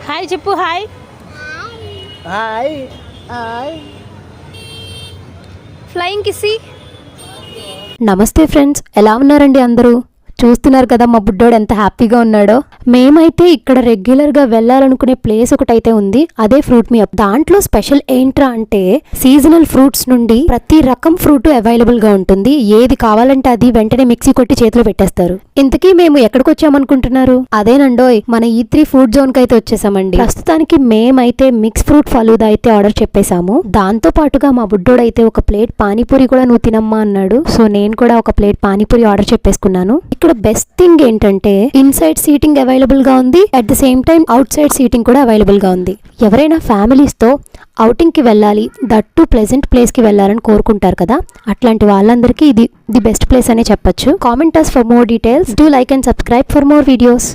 Hi చెప్పు. Hi hi hi. Flying కిస్సీ. నమస్తే friends, ఎలా ఉన్నారండి అందరూ? చూస్తున్నారు కదా మా బుడ్డోడు ఎంత హ్యాపీగా ఉన్నాడో. మేమైతే ఇక్కడ రెగ్యులర్గా వెళ్ళాలనుకునే ప్లేస్ ఒకటైతే ఉంది, అదే ఫ్రూట్ మీ అప్. దాంట్లో స్పెషల్ ఏంట్రా అంటే సీజనల్ ఫ్రూట్స్ నుండి ప్రతి రకం ఫ్రూట్ అవైలబుల్ గా ఉంటుంది. ఏది కావాలంటే అది వెంటనే మిక్సీ కొట్టి చేతిలో పెట్టేస్తారు. ఇంతకీ మేము ఎక్కడికి వచ్చామనుకుంటున్నారు? అదేనండోయ్, మన E3 ఫుడ్ జోన్ కి అయితే వచ్చేసామండి. ప్రస్తుతానికి మేమైతే మిక్స్ ఫ్రూట్ ఫలూదా అయితే ఆర్డర్ చెప్పేశాము. దాంతో పాటుగా మా బుడ్డోడైతే ఒక ప్లేట్ పానీపూరి కూడా నువ్వు తినమ్మా అన్నాడు. సో నేను కూడా ఒక ప్లేట్ పానీపూరి ఆర్డర్ చెప్పేసుకున్నాను. ఇక్కడ బెస్ట్ థింగ్ ఏంటంటే ఇన్సైడ్ సీటింగ్ అవైలబుల్ గా ఉంది, at the same time out side seating కూడా అవైలబుల్ గా ఉంది. ఎవరైనా ఫ్యామిలీస్ తో అవుటింగ్ కి వెళ్ళాలి, దట్ టు ప్లెజెంట్ ప్లేస్ కి వెళ్ళాలని కోరుకుంటారు కదా, అట్లాంటి వాళ్ళందరికీ ఇది ది బెస్ట్ ప్లేస్ అనే చెప్పొచ్చు. Comment us for more details. Do like and subscribe for more videos.